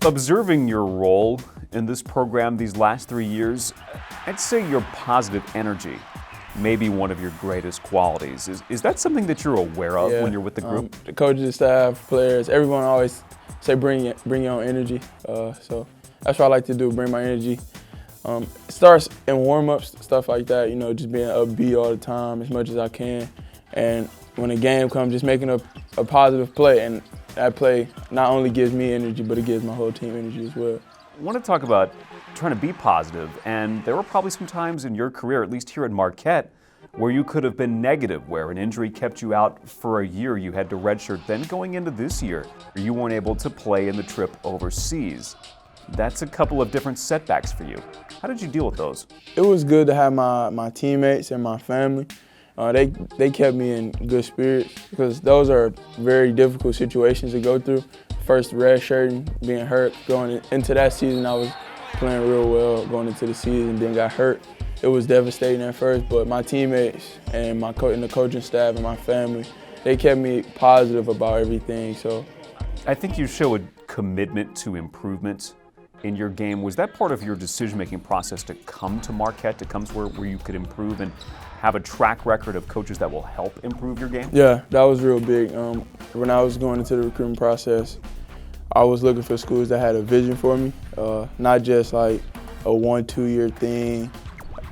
Observing your role in this program these last 3 years, I'd say your positive energy may be one of your greatest qualities. Is that something that you're aware of when you're with the group? The coaches, staff, players, everyone always say bring your own energy. So that's what I like to do, bring my energy. It starts in warm-ups, stuff like that, just being upbeat all the time as much as I can. And when a game comes, just making a positive play. And that play not only gives me energy, but it gives my whole team energy as well. I want to talk about trying to be positive, and there were probably some times in your career, at least here at Marquette, where you could have been negative, where an injury kept you out for a year, you had to redshirt. Then going into this year, you weren't able to play in the trip overseas. That's a couple of different setbacks for you. How did you deal with those? It was good to have my teammates and my family. They kept me in good spirits because those are very difficult situations to go through. First redshirting, being hurt, going into that season I was playing real well, going into the season, then got hurt. It was devastating at first, but my teammates and the coaching staff and my family, they kept me positive about everything. So I think you showed commitment to improvement in your game. Was that part of your decision-making process to come to Marquette, to come to where you could improve and have a track record of coaches that will help improve your game? Yeah, that was real big. When I was going into the recruitment process, I was looking for schools that had a vision for me, not just like a 1-2 year thing.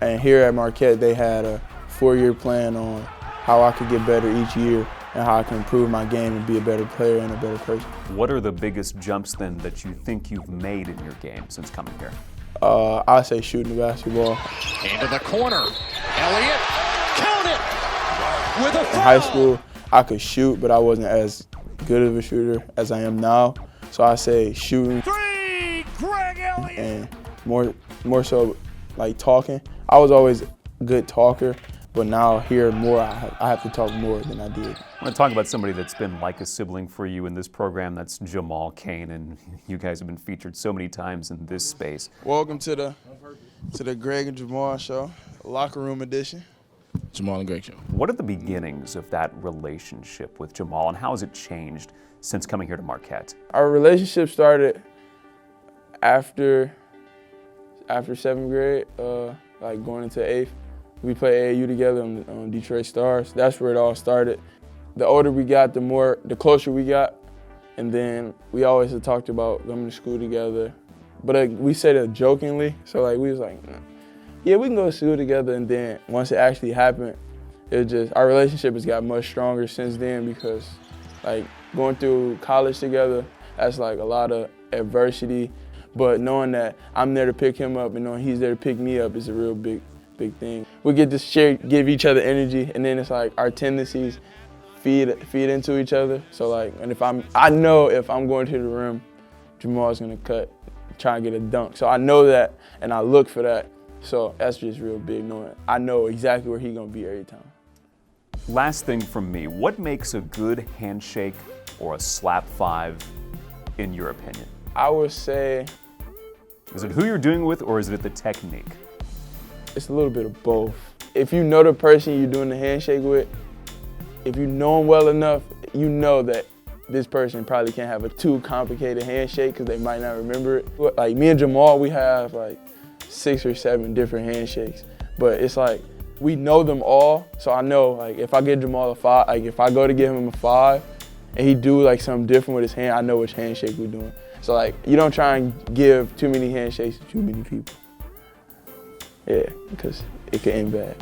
And here at Marquette, they had a 4-year plan on how I could get better each year and how I can improve my game and be a better player and a better person. What are the biggest jumps then that you think you've made in your game since coming here? I say shooting the basketball. Into the corner, Elliott, count it with a foul. In high school, I could shoot, but I wasn't as good of a shooter as I am now. So I say shooting. Three, Greg Elliott. And more so like talking. I was always a good talker, but now here more, I have to talk more than I did. I want to talk about somebody that's been like a sibling for you in this program. That's Jamal Kane, and you guys have been featured so many times in this space. Welcome to the Greg and Jamal show, locker room edition. Jamal and Greg show. What are the beginnings of that relationship with Jamal, and how has it changed since coming here to Marquette? Our relationship started after 7th grade, like going into 8th. We played AAU together on Detroit Stars. That's where it all started. The older we got, the closer we got. And then we always had talked about coming to school together. But we said it jokingly, so we was like, yeah, we can go to school together. And then once it actually happened, our relationship has got much stronger since then because going through college together, that's like a lot of adversity. But knowing that I'm there to pick him up and knowing he's there to pick me up is a real big thing. We get to give each other energy, and then it's like our tendencies feed into each other. So and I know if I'm going to the rim, Jamal's gonna cut, try and get a dunk. So I know that, and I look for that. So that's just real big, knowing I know exactly where he's gonna be every time. Last thing from me, what makes a good handshake or a slap five in your opinion? I would say, is it who you're doing with, or is it the technique? It's a little bit of both. If you know the person you're doing the handshake with, if you know them well enough, you know that this person probably can't have a too complicated handshake because they might not remember it. Like me and Jamal, we have 6 or 7 different handshakes, but it's we know them all. So I know if I get Jamal a 5, if I go to give him a 5 and he do something different with his hand, I know which handshake we're doing. So you don't try and give too many handshakes to too many people. Yeah, because it could end bad.